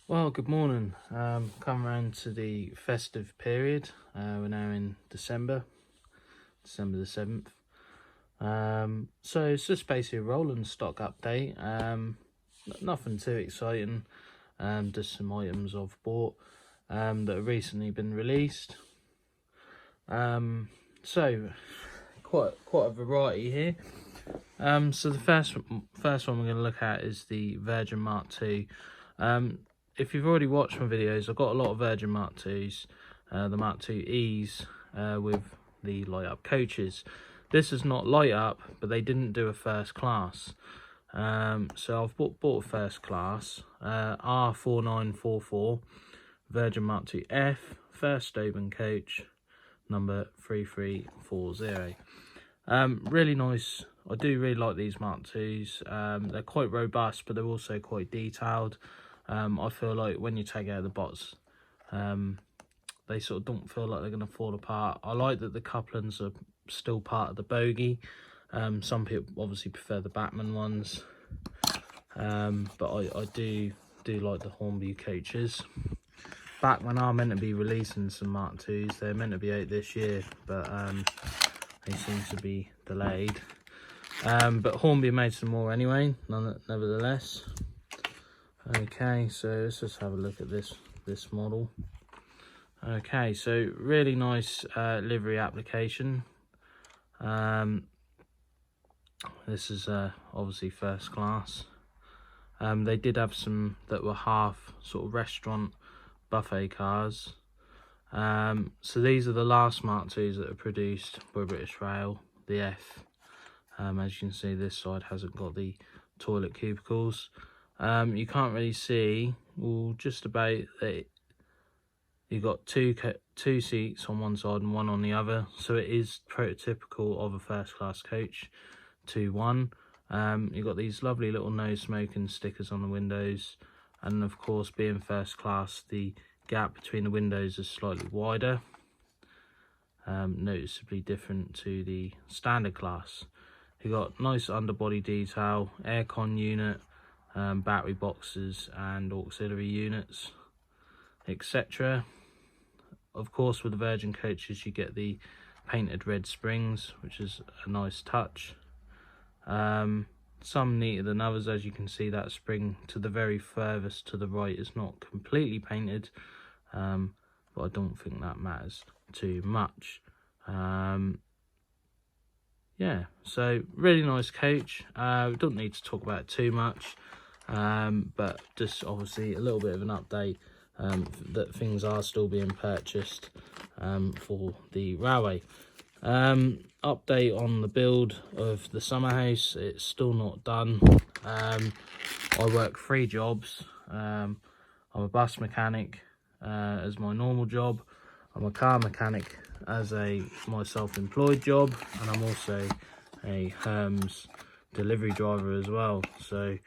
Well, good morning. Come round to the festive period. We're now in December the 7th. So it's just basically a rolling stock update. Nothing too exciting. Just some items I've bought that have recently been released. So quite a variety here. So the first one we're going to look at is the Virgin Mark II. If you've already watched my videos, I've got a lot of Virgin Mark IIs, the Mark II's with the light up coaches. This is not light up, but they didn't do a first class. So I've bought a first class, R4944, Virgin Mark IIF, first open coach, number 3340. Really nice. I do really like these Mark IIs. They're quite robust, but they're also quite detailed. I feel like when you take out the bots, they sort of don't feel like they're going to fall apart. I like that the couplings are still part of the bogie. Some people obviously prefer the Batman ones, but I do like the Hornby coaches. Batman are meant to be releasing some Mark IIs. They're meant to be out this year, but they seem to be delayed. But Hornby made some more anyway, nevertheless. Okay, so let's just have a look at this model. Okay, so really nice livery application. This is obviously first class. They did have some that were half sort of restaurant buffet cars. So these are the last Mark IIs that are produced by British Rail, the F. As you can see, this side hasn't got the toilet cubicles. You can't really see, well, just about that. You've got two seats on one side and one on the other, so it is prototypical of a first class coach 2-1. You've got these lovely little no smoking stickers on the windows, and of course, being first class, the gap between the windows is slightly wider, noticeably different to the standard class. You've got nice underbody detail, aircon unit, battery boxes and auxiliary units, etc. Of course, with the Virgin coaches, you get the painted red springs, which is a nice touch. Some neater than others. As you can see, that spring to the very furthest to the right is not completely painted, but I don't think that matters too much. Yeah, so really nice coach. We don't need to talk about it too much, but just obviously a little bit of an update that things are still being purchased for the railway. Update on the build of the summer house. It's still not done. I work 3 jobs. I'm a bus mechanic as my normal job. I'm a car mechanic as my self-employed job, and I'm also a Herms delivery driver as well. So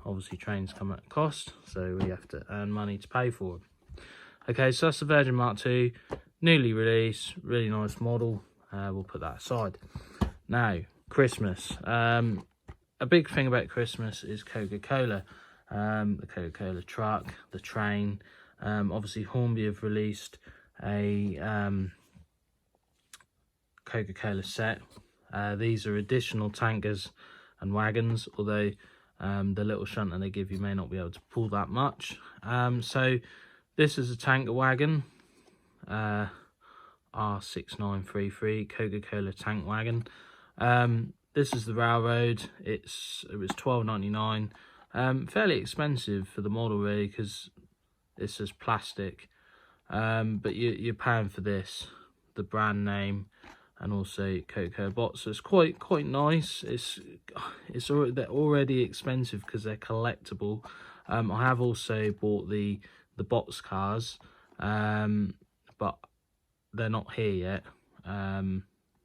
obviously trains come at a cost, so we have to earn money to pay for them. Okay, so that's the Virgin Mark II, newly released, really nice model. We'll put that aside. Now, Christmas. A big thing about Christmas is Coca Cola. The Coca Cola truck, the train. Obviously Hornby have released a Coca Cola set. These are additional tankers and wagons, although the little shunter they give you may not be able to pull that much. So this is a tanker wagon, R6933 Coca Cola tank wagon. This is the railroad. It was $12.99. Fairly expensive for the model really, because this is plastic, but you're paying for this, the brand name, and also Coca bots. So it's quite nice. They're already expensive because they're collectible. I have also bought the bots cars, but they're not here yet.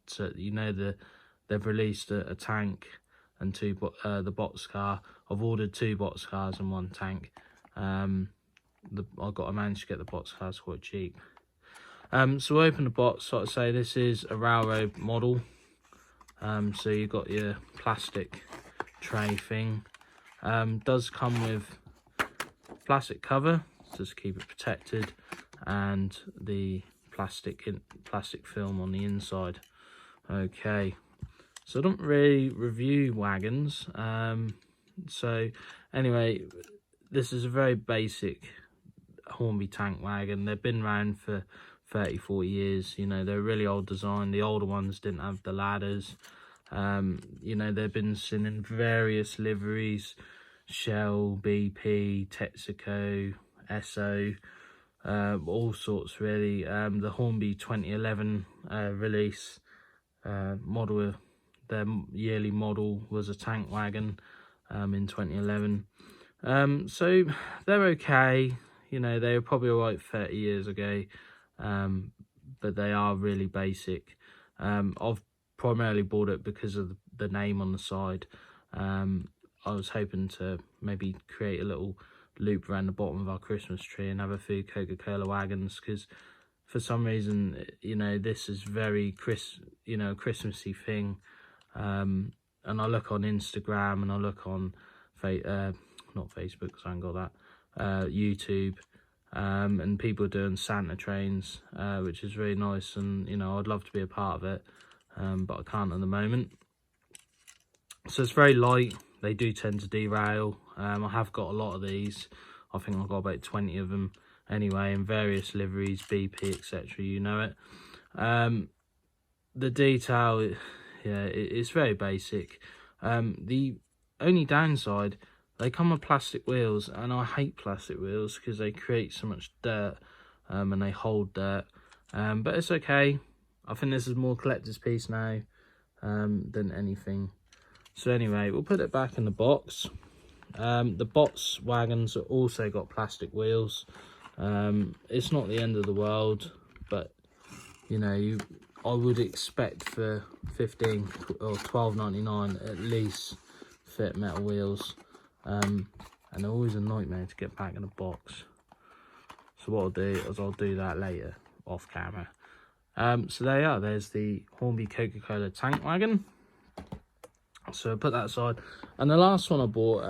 So you know they've released a tank and the bots car. I've ordered 2 bots cars and 1 tank. I managed to get the bots cars quite cheap. So we'll open the box. Like I say, this is a railroad model. So you've got your plastic tray thing. Does come with plastic cover just to keep it protected, and the plastic film on the inside. Okay, so I don't really review wagons. So anyway, this is a very basic Hornby tank wagon. They've been around for 30-40 years. You know, they're a really old design. The older ones didn't have the ladders. You know, they've been seen in various liveries: Shell, BP, Texaco, Esso, all sorts really. The Hornby 2011 release model, their yearly model was a tank wagon in 2011. So they're okay. You know, they were probably alright 30 years ago, but they are really basic. I've primarily bought it because of the name on the side. I was hoping to maybe create a little loop around the bottom of our Christmas tree and have a few Coca Cola wagons, because for some reason, you know, this is very Christmassy thing. And I look on Instagram and I look on not Facebook, because I haven't got that, YouTube, and people are doing Santa trains, which is really nice, and you know, I'd love to be a part of it, but I can't at the moment. So it's very light. They do tend to derail. I have got a lot of these. I think I've got about 20 of them anyway, in various liveries, BP, etc. You know it. The detail, yeah, it's very basic. The only downside, they come with plastic wheels, and I hate plastic wheels because they create so much dirt, and they hold dirt. But it's okay. I think this is more collector's piece now than anything. So anyway, we'll put it back in the box. The box wagons have also got plastic wheels. It's not the end of the world, but you know, I would expect for $15 or $12.99 at least fit metal wheels. And they're always a nightmare to get back in the box. So what I'll do is I'll do that later off camera. So there you are. There's the Hornby Coca-Cola tank wagon. So I put that aside. And the last one I bought,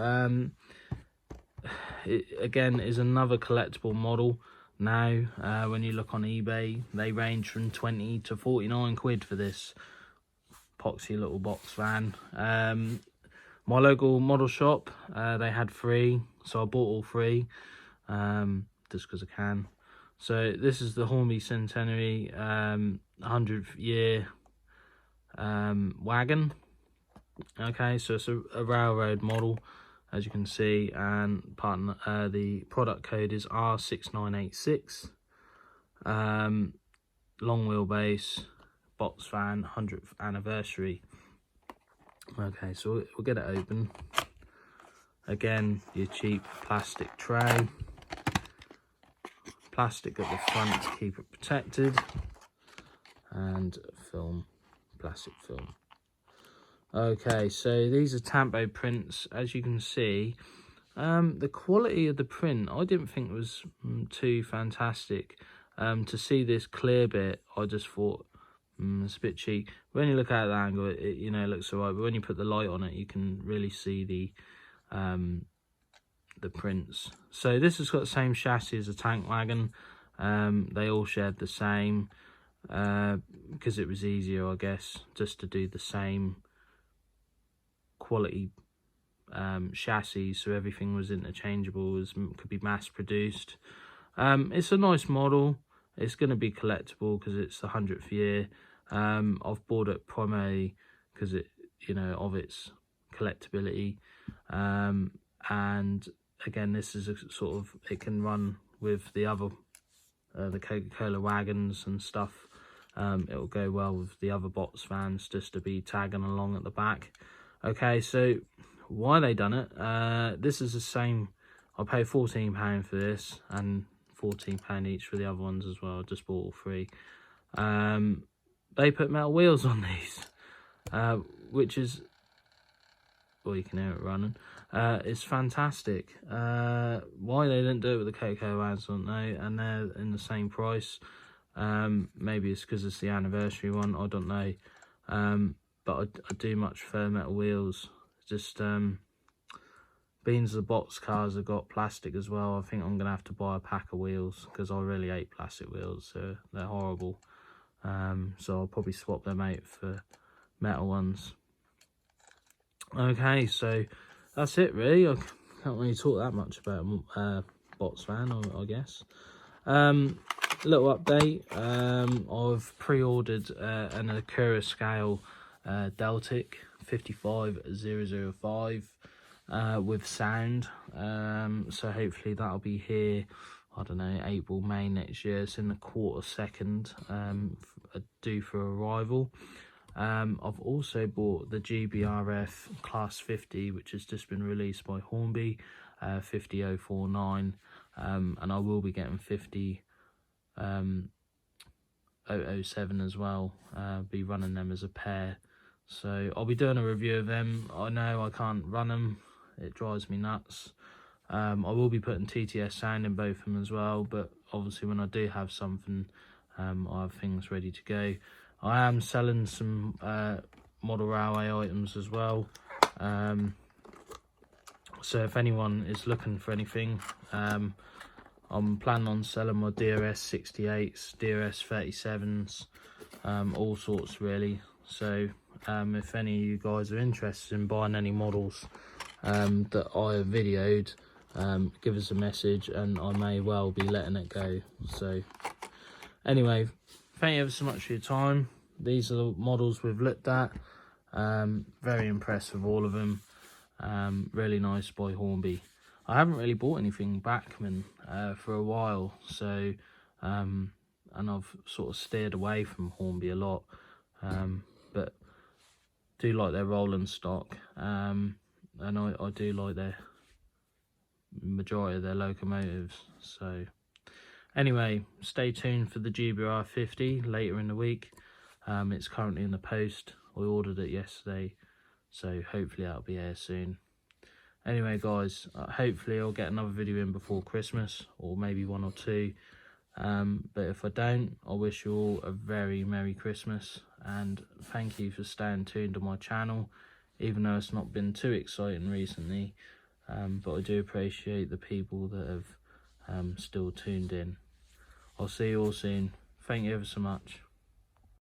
it again is another collectible model. Now, when you look on eBay, they range from 20 to 49 quid for this poxy little box van. My local model shop, they had 3, so I bought all 3, just because I can. So this is the Hornby Centenary 100th year wagon. Okay, so it's a railroad model, as you can see, and the product code is R6986. Long wheelbase, box van, 100th anniversary. Okay, so we'll get it open. Again, your cheap plastic tray. Plastic at the front to keep it protected. And film, plastic film. Okay, so these are tampo prints. As you can see, the quality of the print, I didn't think was too fantastic. To see this clear bit, I just thought it's a bit cheap. When you look at the angle, it you know, it looks alright, but when you put the light on it, you can really see the prints. So this has got the same chassis as a tank wagon. They all shared the same, because it was easier, I guess, just to do the same quality chassis, so everything was interchangeable, could be mass produced. It's a nice model. It's going to be collectible because it's the 100th year. I've bought it primarily because it, you know, of its collectability, and again, this is a sort of, it can run with the other the Coca-Cola wagons and stuff. It'll go well with the other box vans, just to be tagging along at the back. Okay, so why they done it, this is the same. I paid £14 for this and £14 each for the other ones as well. I just bought all 3. They put metal wheels on these, which is, well, you can hear it running. It's fantastic. Why they didn't do it with the Coca ones, I don't know, and they're in the same price. Maybe it's because it's the anniversary one, I don't know. But I do much prefer metal wheels. Just being the box cars have got plastic as well, I think I'm going to have to buy a pack of wheels, because I really hate plastic wheels, so they're horrible. So I'll probably swap them out for metal ones. Okay, so that's it really. I can't really talk that much about box van, I guess. Little update, I've pre-ordered an Acura scale Deltic 55005 with sound, so hopefully that'll be here, I don't know, April, May next year. It's in the quarter second, due for arrival. I've also bought the GBRF Class 50, which has just been released by Hornby, 50049, and I will be getting 50007 as well, be running them as a pair. So I'll be doing a review of them. I know I can't run them, it drives me nuts. I will be putting TTS sound in both of them as well, but obviously when I do have something, I have things ready to go. I am selling some model railway items as well, so if anyone is looking for anything, I'm planning on selling my DRS 68s, DRS 37s, all sorts really. So if any of you guys are interested in buying any models that I have videoed, give us a message and I may well be letting it go. So anyway, thank you ever so much for your time. These are the models we've looked at. Very impressed with all of them. Really nice by Hornby. I haven't really bought anything Bachmann for a while, so and I've sort of steered away from Hornby a lot, but do like their rolling stock, and I do like their majority of their locomotives. So anyway, stay tuned for the GBR 50 later in the week. It's currently in the post. I ordered it yesterday, so hopefully that'll be here soon. Anyway guys, hopefully I'll get another video in before Christmas, or maybe one or two, but if I don't, I wish you all a very Merry Christmas, and thank you for staying tuned to my channel, even though it's not been too exciting recently, but I do appreciate the people that have still tuned in. I'll see you all soon. Thank you ever so much.